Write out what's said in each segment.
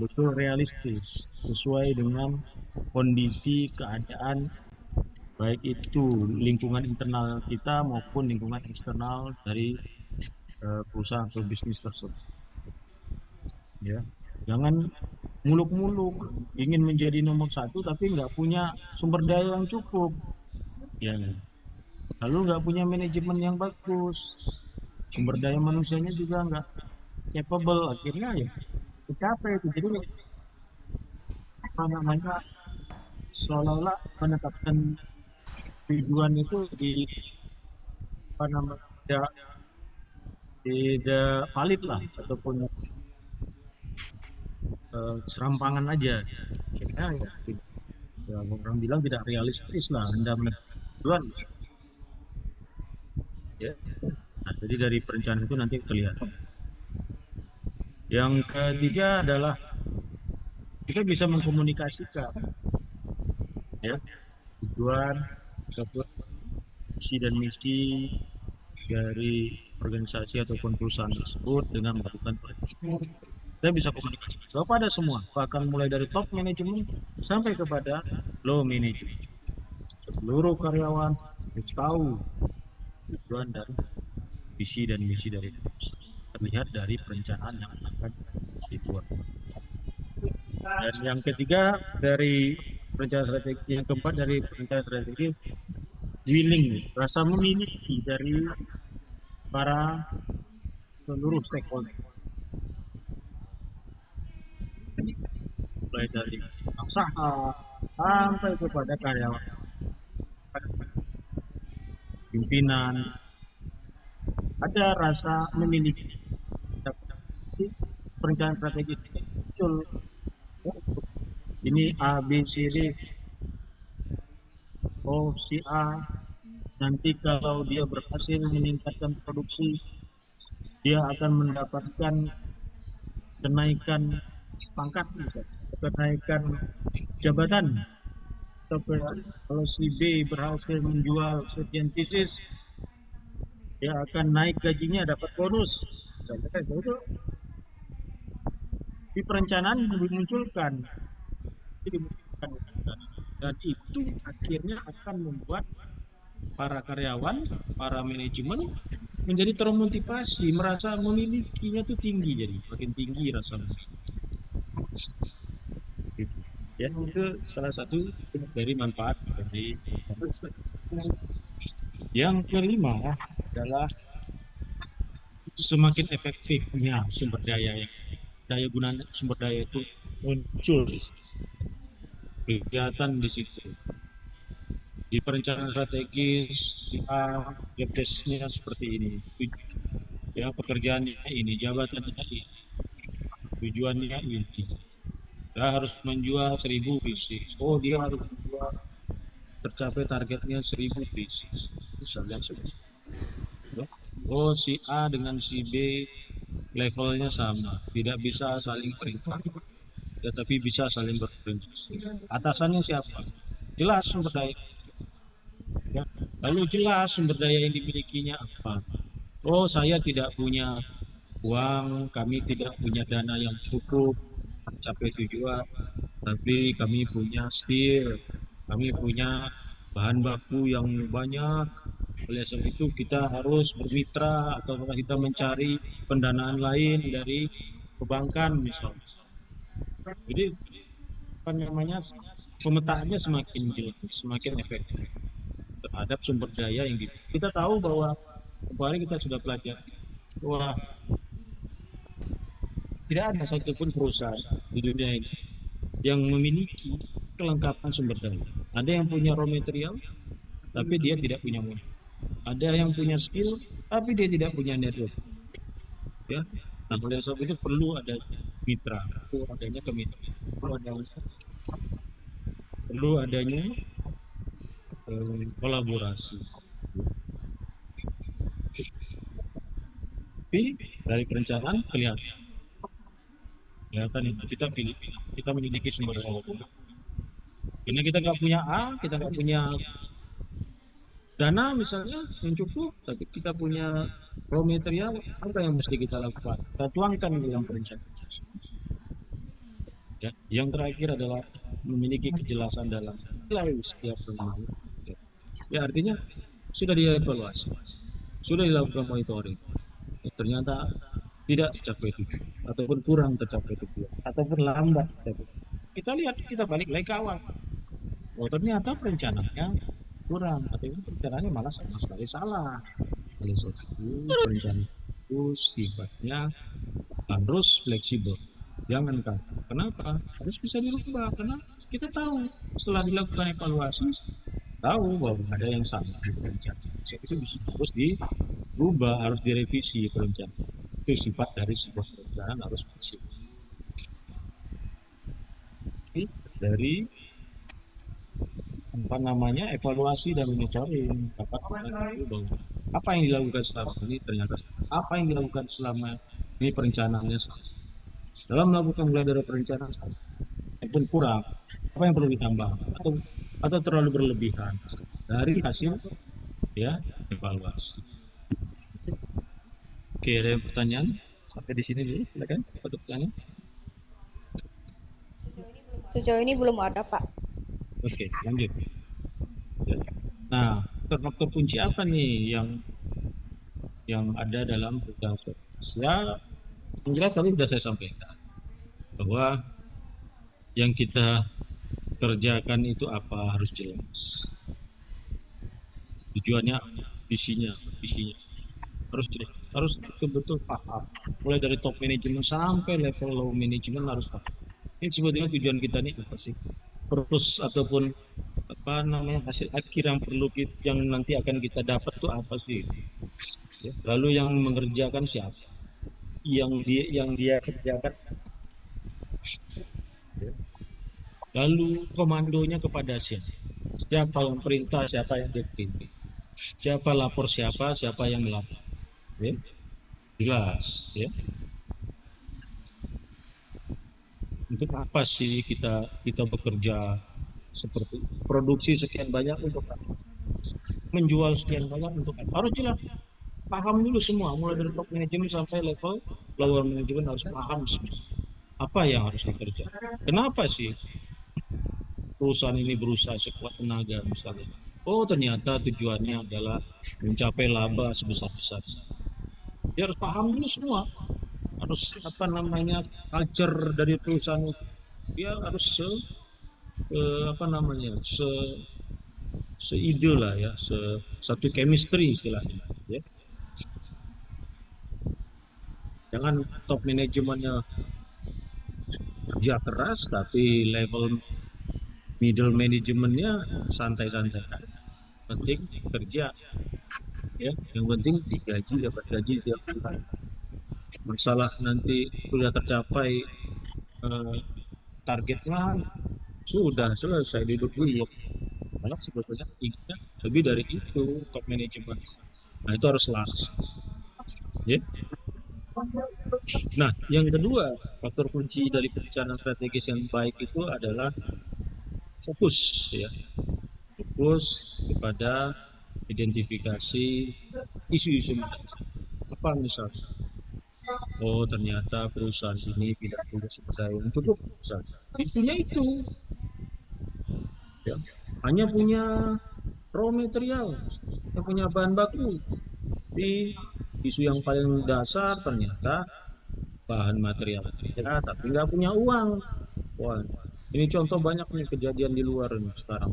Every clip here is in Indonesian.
betul-betul realistis sesuai dengan kondisi keadaan baik itu lingkungan internal kita maupun lingkungan eksternal dari perusahaan atau bisnis tersebut. Ya, jangan muluk-muluk ingin menjadi nomor satu tapi nggak punya sumber daya yang cukup. Ya, lalu nggak punya manajemen yang bagus, sumber daya manusianya juga nggak capable, akhirnya ya capek itu. Jadi apa namanya, seolah-olah menetapkan tujuan itu di apa namanya, tidak valid lah, ataupun serampangan aja. Akhirnya ya, orang bilang tidak realistis lah Anda menetapkan tujuan. Ya. Nah, jadi dari perencanaan itu nanti kelihatan. Yang ketiga adalah kita bisa mengkomunikasikan ya tujuan, visi dan misi dari organisasi ataupun perusahaan tersebut dengan melakukan perencanaan. Kita bisa komunikasi kepada semua, bahkan mulai dari top manajemen sampai kepada low manajemen. Seluruh karyawan harus tahu tujuan dan visi dan misi dari perusahaan. Terlihat dari perencanaan yang akan dibuat. Dan yang ketiga dari perencanaan strategi, yang keempat dari perencanaan strategi, willing, rasa memiliki dari para seluruh stakeholder, mulai dari usaha sampai kepada karyawan, pimpinan, ada rasa memiliki. Perencanaan strategi muncul, ini A, B, C, D. Oh, si A nanti kalau dia berhasil meningkatkan produksi, dia akan mendapatkan kenaikan pangkat, misalnya, kenaikan jabatan. Kalau si B berhasil menjual sekian pieces, dia akan naik gajinya, dapat bonus. Misalnya kayak gitu. Di perencanaan dimunculkan, dan itu akhirnya akan membuat para karyawan, para manajemen menjadi termotivasi, merasa memilikinya tuh tinggi, jadi makin tinggi rasa gitu. Ya, itu salah satu dari manfaat dari. Yang kelima adalah semakin efektifnya sumber daya, daya gunanya sumber daya itu muncul kelihatan di situ. Di perencanaan strategis si A, job desk-nya seperti ini, ya pekerjaannya ini, jabatannya ini, tujuannya ini. Dia harus menjual 1000 pieces. Oh, dia harus menjual tercapai targetnya 1000 pieces. Misalnya seperti itu. Oh, si A dengan si B levelnya sama, tidak bisa saling perintah, tetapi bisa saling berinteraksi. Atasannya siapa? Jelas sumber daya. Ya. Lalu jelas sumber daya yang dimilikinya apa. Oh, saya tidak punya uang, kami tidak punya dana yang cukup mencapai tujuan, tapi kami punya skill, kami punya bahan baku yang banyak. Oleh sebab itu kita harus bermitra atau kita mencari pendanaan lain dari perbankan misalnya. Jadi apa namanya, pemetaannya semakin jelas, semakin efektif terhadap sumber daya yang kita tahu bahwa kemarin kita sudah pelajari bahwa tidak ada satupun perusahaan di dunia ini yang memiliki kelengkapan sumber daya. Ada yang punya raw material, tapi dia tidak punya modal. Ada yang punya skill, tapi dia tidak punya network. Ya, nah oleh sebab itu perlu ada mitra, perlu adanya kemitraan, perlu adanya kolaborasi. Tapi dari perencanaan kelihatan itu kita pilih, kita memiliki sumber daya. Karena kita nggak punya A, kita nggak punya dana misalnya yang cukup, tapi kita punya raw material, apa yang mesti kita lakukan? Kita tuangkan dalam perencanaan. Ya. Yang terakhir adalah memiliki kejelasan dalam nilai setiap pemain. Ya. Ya, artinya sudah dievaluasi, sudah dilakukan monitoring. Ya, ternyata tidak tercapai tujuan, ataupun kurang tercapai tujuan, ataupun lambat tercapai. Kita lihat, kita balik lagi ke awal. Oh, ternyata perencanaannya kurang, atau perencanaannya malah sama sekali salah. Oleh sebab itu, perencanaan itu sifatnya harus fleksibel. Jangan kaku. Kenapa? Harus bisa dirubah. Karena kita tahu setelah dilakukan evaluasi, tahu bahwa ada yang salah di perencanaan. Jadi itu bisa harus dirubah, harus direvisi perencanaan. Itu sifat dari sebuah perencanaan harus fleksibel. Dari apa namanya evaluasi dan monitoring dapat kita tahu bahwa apa yang dilakukan selama ini ternyata apa yang dilakukan selama ini perencanaannya salah. Dalam melakukan mulai dari perencanaan salah, ataupun kurang, apa yang perlu ditambah atau terlalu berlebihan dari hasil ya evaluasi. Oke, ada yang pertanyaan? Sampai di sini dulu, silakan. Ada pertanyaan? Sejauh ini belum ada, Pak. Oke, lanjut. Ya. Nah, faktor kunci apa nih yang ada dalam tugas? Ya, yang jelas tadi sudah saya sampaikan bahwa yang kita kerjakan itu apa harus jelas. Tujuannya, visinya harus jelas, harus betul-betul paham. Mulai dari top manajemen sampai level low manajemen harus paham. Ini sebetulnya tujuan kita nih apa sih? Purpose ataupun apa namanya hasil akhir yang perlu yang nanti akan kita dapat tuh apa sih? Ya. Lalu yang mengerjakan siapa? Yang dia kerjakan. Ya. Lalu komandonya kepada siapa? Siapa yang perintah, siapa yang diperintah? Siapa lapor siapa yang melapor? Ya. Jelas, ya. Untuk apa sih kita bekerja seperti produksi sekian banyak untuk apa? Menjual sekian banyak untuk apa? Harus jelas. Paham dulu semua, mulai dari top manajemen sampai level lower manajemen harus paham semua. Apa yang harus dikerjakan? Kenapa sih perusahaan ini berusaha sekuat tenaga misalnya? Oh, ternyata tujuannya adalah mencapai laba sebesar-besar. Dia harus paham dulu semua. Harus apa namanya culture dari perusahaan itu. Dia harus apa namanya seide lah ya, satu chemistry istilahnya. Ya. Jangan top manajemennya kerja keras tapi level middle manajemennya santai-santai. Penting kerja, ya. Yang penting digaji, dapat gaji tiap bulan. Masalah nanti sudah tercapai eh, targetnya sudah selesai duduk diam. Karena sebetulnya inginnya lebih dari itu top manajemen. Nah itu harus langsung. Ya. Nah, yang kedua, faktor kunci dari perencanaan strategis yang baik itu adalah fokus, ya. Fokus kepada identifikasi isu-isu mendasar. Apa misalnya? Oh, ternyata perusahaan ini tidak punya sumber daya yang cukup. Misalnya. Isunya itu, ya. Hanya punya raw material, yang punya bahan baku. Di isu yang paling dasar ternyata bahan material ya, tapi nggak punya uang. Wah, ini contoh banyak nih kejadian di luar nih sekarang.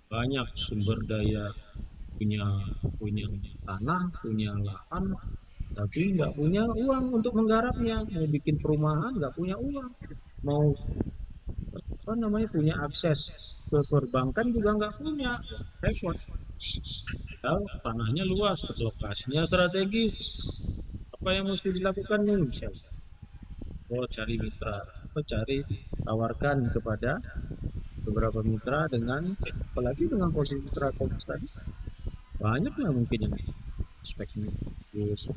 Banyak sumber daya, punya punya tanah, punya lahan, tapi nggak punya uang untuk menggarapnya. Mau bikin perumahan nggak punya uang. Mau apa namanya punya akses ke perbankan juga nggak punya. Repot. Ya, tanahnya luas, lokasinya strategis. Apa yang mesti dilakukan nih? Misalnya, oh cari mitra, oh cari tawarkan kepada beberapa mitra dengan apalagi dengan posisi strategis tadi banyak lah mungkin yang speknya terus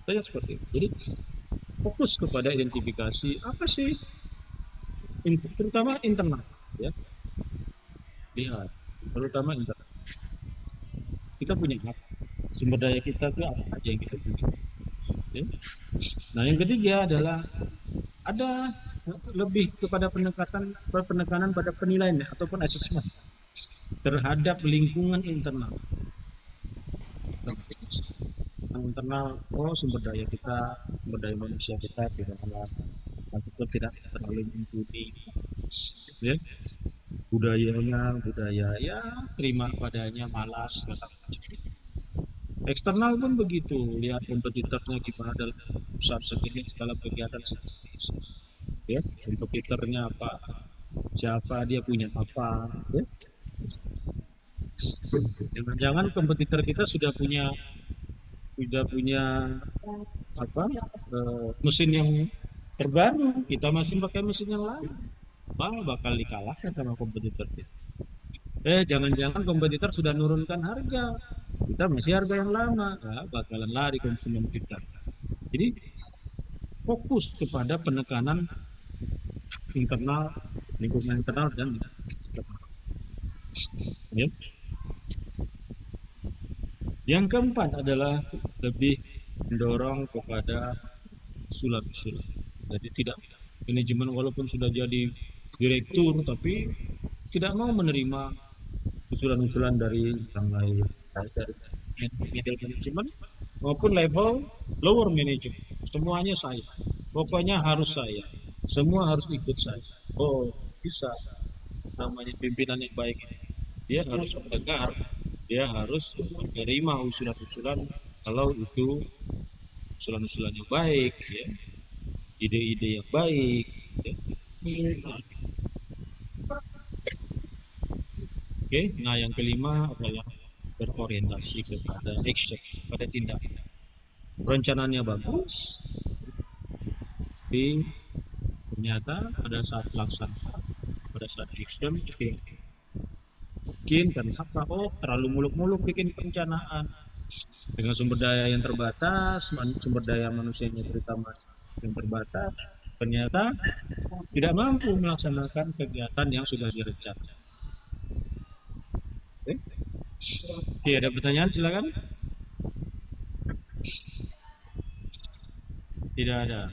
saya seperti itu. Jadi fokus kepada identifikasi apa sih terutama internal, ya. Lihat terutama internal kita punya apa, sumber daya kita tuh apa aja yang kita punya, ya. Nah, yang ketiga adalah ada lebih kepada penekanan pada penilaian ataupun asesmen terhadap lingkungan internal. Internal, oh sumber daya kita, sumber daya manusia kita tidaklah ataupun tidak terlalu mumpuni, ya. Budayanya budaya ya terima padanya, malas segala macam. Eksternal pun begitu, lihat kompetitornya gimana dalam usaha sejenis dalam kegiatan sejenis, ya. Kompetitornya apa, siapa dia punya apa, ya. Jangan-jangan kompetitor kita sudah punya apa, mesin yang terbaru, kita masih pakai mesin yang lama, bakal dikalahkan sama kompetitor kita. Jangan-jangan kompetitor sudah nurunkan harga, kita masih harga yang lama, ya, bakalan lari konsumen kita. Jadi fokus kepada penekanan internal, lingkungan internal dan eksternal, ya. Yang keempat adalah lebih mendorong kepada usulan-usulan. Jadi tidak manajemen walaupun sudah jadi direktur tapi tidak mau menerima usulan-usulan dari yang lain, baik dari middle management maupun level lower management. Semuanya saya. Pokoknya harus saya. Semua harus ikut saya. Oh, bisa. Namanya pimpinan yang baik. Dia harus mendengar, dia harus menerima usulan-usulan kalau itu usulan-usulan yang baik, ya. Ide-ide yang baik, ya. Nah, oke, nah yang kelima adalah berorientasi kepada action, pada tindakan. Rencananya bagus, tapi ternyata pada saat pelaksanaan, pada saat action, mungkin karena apa? Oh, terlalu muluk-muluk bikin perencanaan dengan sumber daya yang terbatas, sumber daya manusianya terutama yang terbatas, ternyata tidak mampu melaksanakan kegiatan yang sudah direncanakan. Oke, Oke, ada pertanyaan silakan. Tidak ada.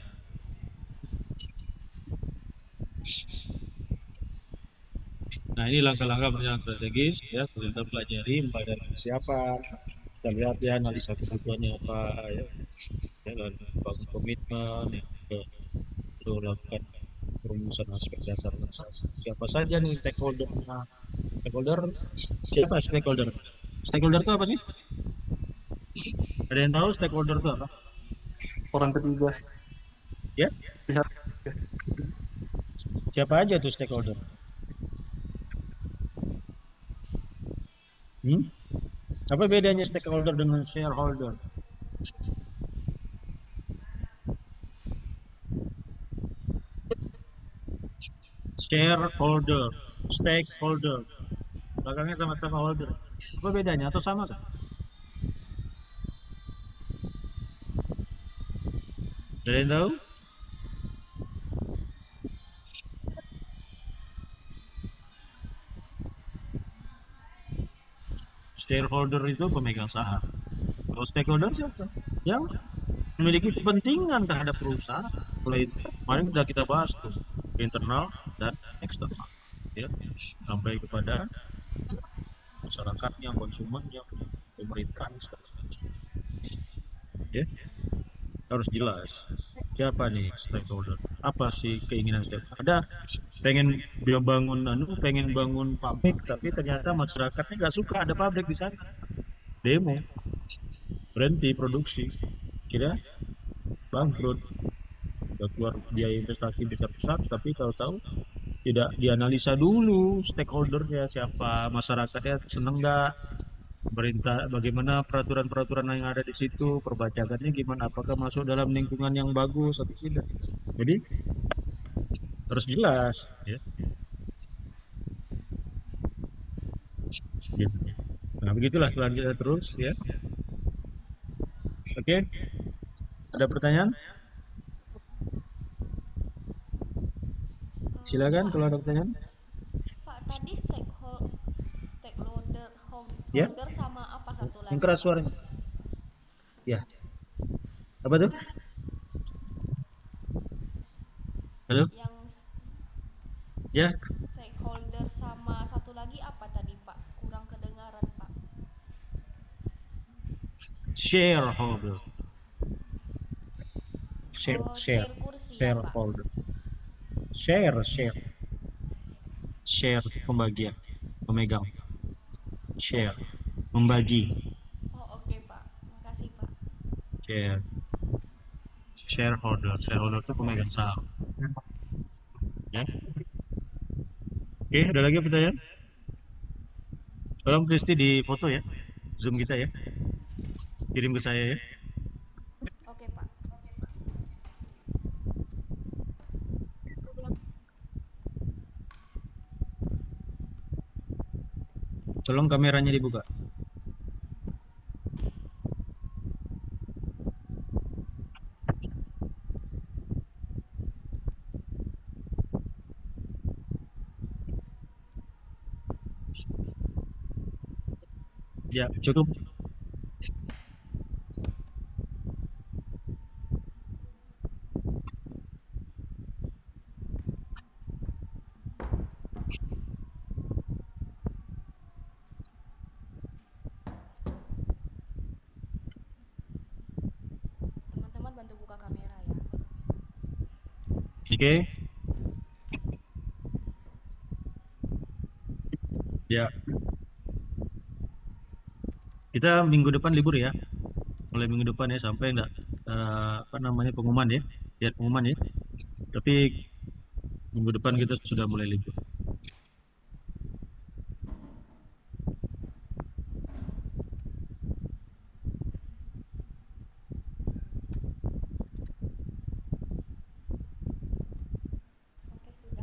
Nah, ini langkah-langkah perencanaan strategis, ya. Kita pelajari mulai dari siapa, kita lihat ya analisa kebutuhannya apa, ya, ya dan bangun komitmen, ya, perlu lakukan perumusan aspek dasar organisasi. Siapa saja nih stakeholder-nya? Stakeholder siapa stakeholder? Stakeholder itu apa sih? Ada yang tahu stakeholder itu apa? Orang ketiga. Ya, Pihak. siapa aja tuh stakeholder? Apa bedanya stakeholder dengan shareholder? Shareholder, stakeholder, belakangnya sama-sama holder. Apa bedanya atau sama kan? Ada yang tahu? Shareholder itu pemegang saham. Kalau stakeholder siapa? Yang memiliki kepentingan terhadap perusahaan. Mulai kemarin sudah kita bahas tuh, internal dan eksternal, ya, sampai kepada masyarakatnya, konsumennya, pemerintahan, ya. Harus jelas siapa nih stakeholder, apa sih keinginan stakeholder. Ada pengen dia bangun pengen bangun pabrik tapi ternyata masyarakatnya nggak suka ada pabrik di sana, demo, berhenti produksi, kira bangkrut, udah keluar biaya investasi besar-besar tapi tahu-tahu tidak dianalisa dulu stakeholdernya siapa, masyarakatnya seneng nggak, pemerintah bagaimana, peraturan-peraturan yang ada di situ, perbajakannya gimana, apakah masuk dalam lingkungan yang bagus atau tidak. Jadi harus jelas, ya. Gitu. Nah, begitulah selanjutnya terus, ya. Oke, ada pertanyaan? Silakan kalau ada pertanyaan. Pak, tadi stakeholder Ya, holder sama apa satu yang lagi, keras Pak? suaranya. Ya, apa tuh? Halo? Yang Ya, stakeholder sama satu lagi apa tadi Pak? Kurang kedengaran Pak. shareholder. Share, Oh, share, chair kursi ya Pak. shareholder. Share, share. Share itu pembagian, pemegang. Share, membagi. Oh oke Pak, makasih Pak. Share, shareholder. Shareholder itu pemegang saham. Ya. Oke, ada lagi pertanyaan? Tolong Kristi di foto ya, Zoom kita ya. Kirim ke saya ya. Oke Pak. Tolong kameranya dibuka. Ya, cukup. Teman-teman bantu buka kamera ya. Oke. Ya, kita minggu depan libur ya. Mulai minggu depan ya sampai enggak apa namanya pengumuman ya. Lihat pengumuman ya. Tapi minggu depan kita sudah mulai libur.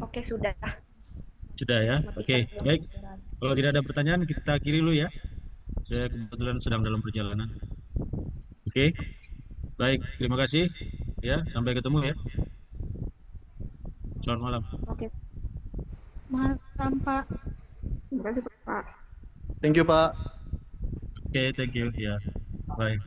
Oke, sudah. Sudah ya. Oke, baik. Kalau tidak ada pertanyaan kita akhiri dulu ya. Saya kebetulan sedang dalam perjalanan. Oke. Baik, terima kasih. Ya, sampai ketemu ya. Selamat malam. Oke. Malam, Pak. Terima kasih, Pak. Thank you, Pak. Oke, thank you. Ya. Bye.